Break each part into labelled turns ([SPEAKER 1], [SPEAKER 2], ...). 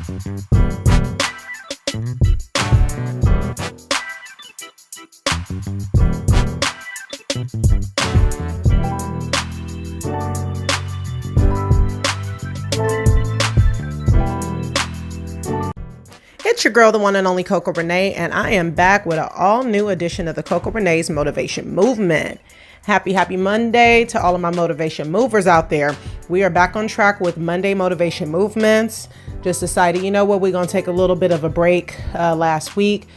[SPEAKER 1] It's your girl, the one and only Coco Renee, and I am back with an all-new edition of the Coco Renee's Motivation Movement. Happy Monday to all of my motivation movers out there. We are back on track with Monday motivation movements. Just decided, you know what, we're going to take a little bit of a break last week,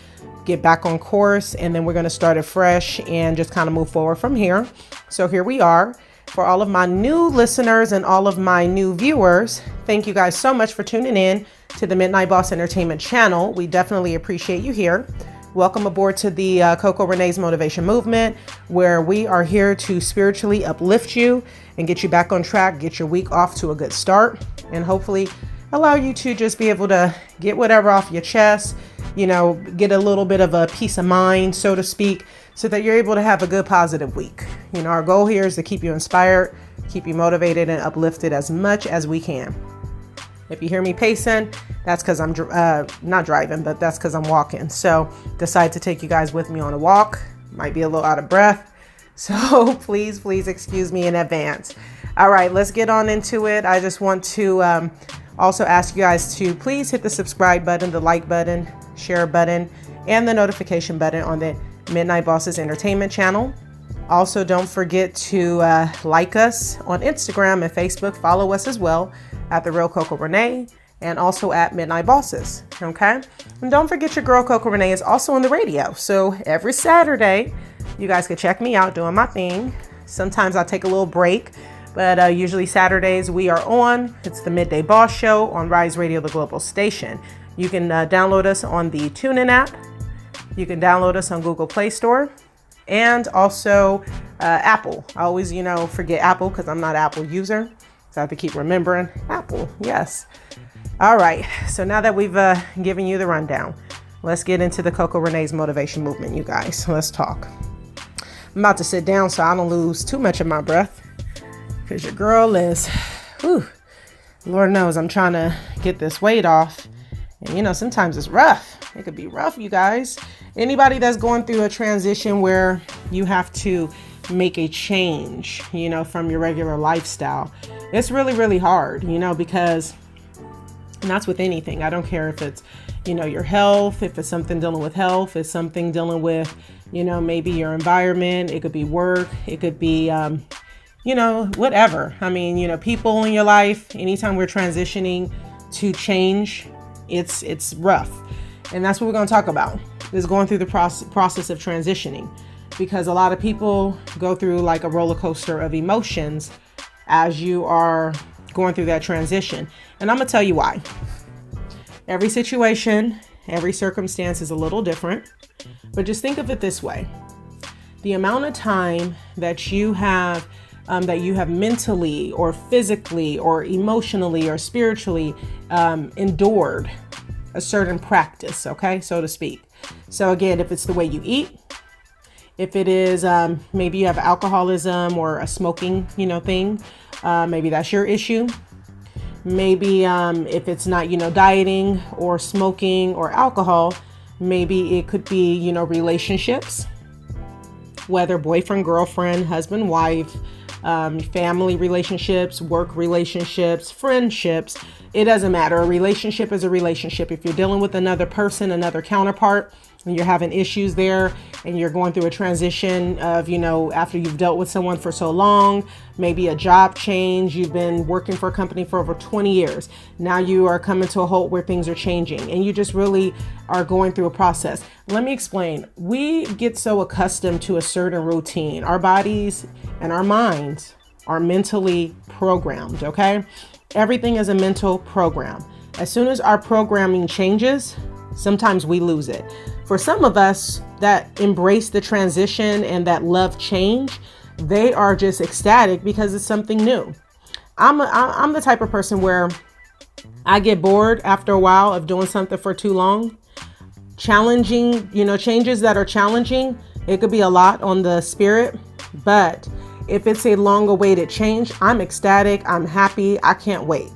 [SPEAKER 1] get back on course, and then we're going to start it fresh and just kind of move forward from here. So here we are. For all of my new listeners and all of my new viewers, thank you guys so much for tuning in to the Midnight Boss Entertainment channel. We definitely appreciate you here. Welcome aboard to the Coco Renee's Motivation Movement, where we are here to spiritually uplift you and get you back on track, get your week off to a good start, and hopefully allow you to just be able to get whatever off your chest, you know, get a little bit of a peace of mind, so to speak, so that you're able to have a good positive week. You know, our goal here is to keep you inspired, keep you motivated and uplifted as much as we can. If you hear me pacing, that's because I'm not driving, but that's because I'm walking. So decide to take you guys with me on a walk. Might be a little out of breath. So please excuse me in advance. All right, let's get on into it. I just want to also ask you guys to please hit the subscribe button, the like button, share button, and the notification button on the Midnight Bosses Entertainment channel. Also, don't forget to like us on Instagram and Facebook. Follow us as well at The Real Coco Renee and also at Midnight Bosses. Okay. And don't forget your girl Coco Renee is also on the radio. So every Saturday, you guys can check me out doing my thing. Sometimes I take a little break, but usually Saturdays we are on. It's the Midday Boss Show on Rise Radio, the global station. You can download us on the TuneIn app. You can download us on Google Play Store and also Apple. I always, forget Apple because I'm not an Apple user. So I have to keep remembering Apple. Yes. All right. So now that we've given you the rundown, let's get into the Coco Renee's Motivation Movement, you guys. Let's talk. I'm about to sit down so I don't lose too much of my breath because your girl is, Lord knows I'm trying to get this weight off. And, sometimes it's rough. It could be rough, you guys. Anybody that's going through a transition where you have to make a change, from your regular lifestyle, it's really hard, because, and that's with anything. I don't care if it's, your health, if it's something dealing with health, it's something dealing with, maybe your environment. It could be work. It could be, whatever. I mean, people in your life, anytime we're transitioning to change, it's rough. And that's what we're going to talk about, is going through the process of transitioning, because a lot of people go through like a roller coaster of emotions as you are going through that transition. And I'm going to tell you why. Every situation, every circumstance is a little different, but just think of it this way. The amount of time that you have mentally or physically or emotionally or spiritually endured a certain practice, okay, so to speak. So again, if it's the way you eat, if it is maybe you have alcoholism or a smoking, thing, maybe that's your issue. Maybe if it's not, dieting or smoking or alcohol, maybe it could be, relationships, whether boyfriend, girlfriend, husband, wife, family relationships, work relationships, friendships. It doesn't matter. A relationship is a relationship. If you're dealing with another person, another counterpart, and you're having issues there and you're going through a transition of, after you've dealt with someone for so long, maybe a job change, you've been working for a company for over 20 years. Now you are coming to a halt where things are changing and you just really are going through a process. Let me explain. We get so accustomed to a certain routine. Our bodies and our minds are mentally programmed, okay? Everything is a mental program. As soon as our programming changes, sometimes we lose it. For some of us that embrace the transition and that love change, they are just ecstatic because it's something new. I'm the type of person where I get bored after a while of doing something for too long. Challenging, changes that are challenging, it could be a lot on the spirit, but if it's a long awaited change, I'm ecstatic. I'm happy. I can't wait.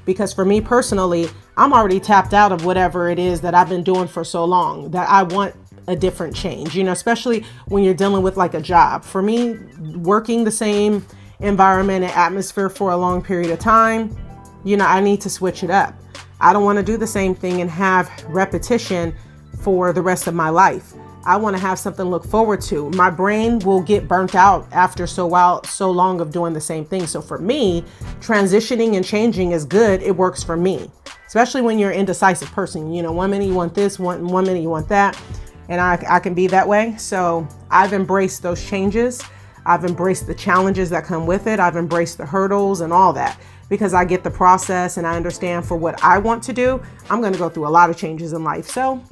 [SPEAKER 1] Because for me personally, I'm already tapped out of whatever it is that I've been doing for so long that I want a different change, especially when you're dealing with like a job. For me, working the same environment and atmosphere for a long period of time, I need to switch it up. I don't want to do the same thing and have repetition for the rest of my life. I want to have something to look forward to. My brain will get burnt out after so long of doing the same thing. So for me, transitioning and changing is good. It works for me, especially when you're an indecisive person. 1 minute you want this, one minute you want that. And I can be that way. So I've embraced those changes. I've embraced the challenges that come with it. I've embraced the hurdles and all that, because I get the process and I understand for what I want to do, I'm going to go through a lot of changes in life. So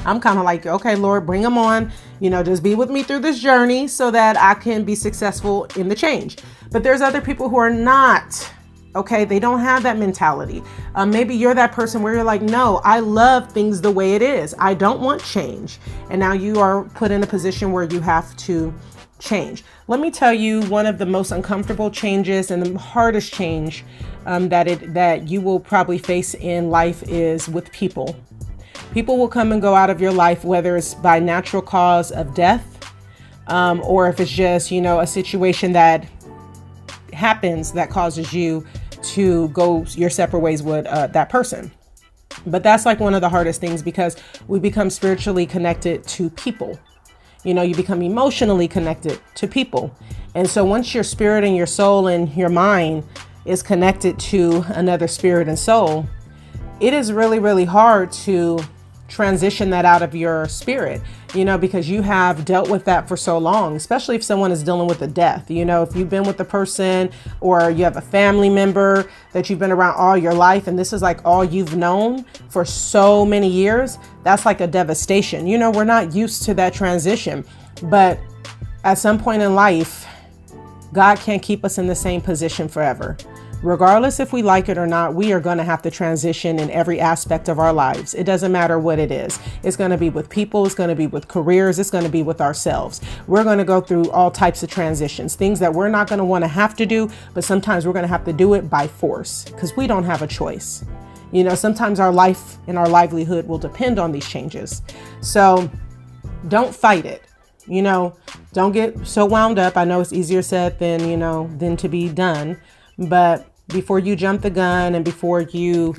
[SPEAKER 1] I'm kind of like, okay, Lord, bring them on, just be with me through this journey so that I can be successful in the change. But there's other people who are not. Okay, they don't have that mentality. Maybe you're that person where you're like, no, I love things the way it is. I don't want change. And now you are put in a position where you have to change. Let me tell you, one of the most uncomfortable changes and the hardest change that you will probably face in life is with people. People will come and go out of your life, whether it's by natural cause of death, or if it's just, a situation that happens that causes you to go your separate ways with that person. But that's one of the hardest things, because we become spiritually connected to people. You become emotionally connected to people. And so once your spirit and your soul and your mind is connected to another spirit and soul, it is really, really hard to transition that out of your spirit, because you have dealt with that for so long, especially if someone is dealing with a death. If you've been with the person, or you have a family member that you've been around all your life, and this is all you've known for so many years, that's a devastation. We're not used to that transition, but at some point in life, God can't keep us in the same position forever. Regardless if we like it or not, we are going to have to transition in every aspect of our lives. It doesn't matter what it is. It's going to be with people. It's going to be with careers. It's going to be with ourselves. We're going to go through all types of transitions, things that we're not going to want to have to do, but sometimes we're going to have to do it by force because we don't have a choice. Sometimes our life and our livelihood will depend on these changes. So don't fight it. Don't get so wound up. I know it's easier said than to be done. But before you jump the gun and before you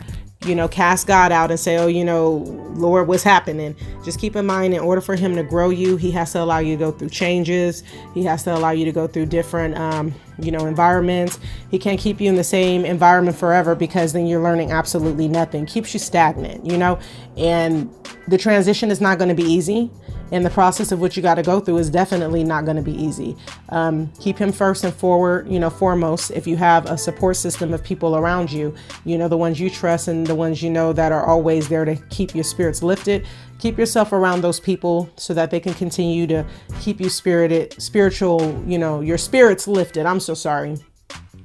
[SPEAKER 1] cast God out and say, Lord, what's happening? Just keep in mind, in order for him to grow you, he has to allow you to go through changes. He has to allow you to go through different, environments. He can't keep you in the same environment forever, because then you're learning absolutely nothing. Keeps you stagnant, and the transition is not going to be easy. And the process of what you got to go through is definitely not going to be easy. Keep him first and foremost. If you have a support system of people around you, the ones you trust and the ones that are always there to keep your spirits lifted, keep yourself around those people so that they can continue to keep you your spirits lifted. I'm so sorry.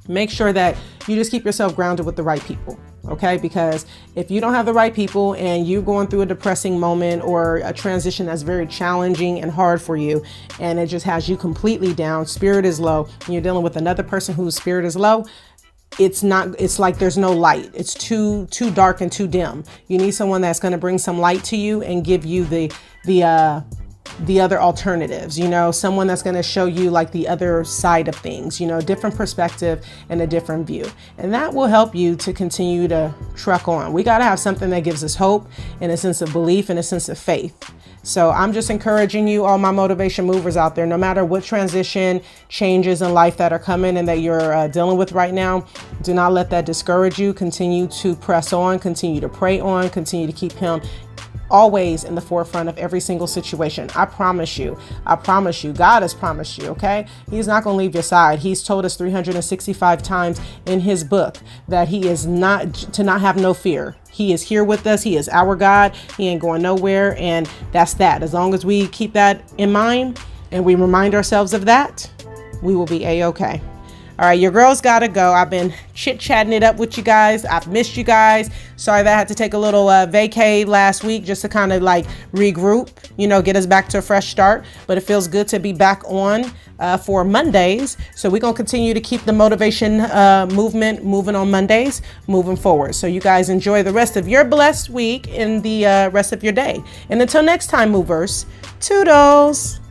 [SPEAKER 1] Make sure that you just keep yourself grounded with the right people. Okay, because if you don't have the right people and you're going through a depressing moment or a transition that's very challenging and hard for you, and it just has you completely down, spirit is low, and you're dealing with another person whose spirit is low, it's like there's no light. It's too dark and too dim. You need someone that's going to bring some light to you and give you the other alternatives, someone that's going to show you the other side of things, different perspective and a different view. And that will help you to continue to truck on. We got to have something that gives us hope and a sense of belief and a sense of faith. So I'm just encouraging you, all my motivation movers out there, no matter what transition changes in life that are coming and that you're dealing with right now, do not let that discourage you. Continue to press on, continue to pray on, continue to keep him always in the forefront of every single situation. I promise you, God has promised you, okay? He's not going to leave your side. He's told us 365 times in his book that he is not have no fear. He is here with us. He is our God. He ain't going nowhere. And that's that. As long as we keep that in mind and we remind ourselves of that, we will be A-okay. All right, your girl's got to go. I've been chit-chatting it up with you guys. I've missed you guys. Sorry that I had to take a little vacay last week just to kind of like regroup, get us back to a fresh start. But it feels good to be back on for Mondays. So we're going to continue to keep the motivation movement moving on Mondays, moving forward. So you guys enjoy the rest of your blessed week and the rest of your day. And until next time, movers, toodles.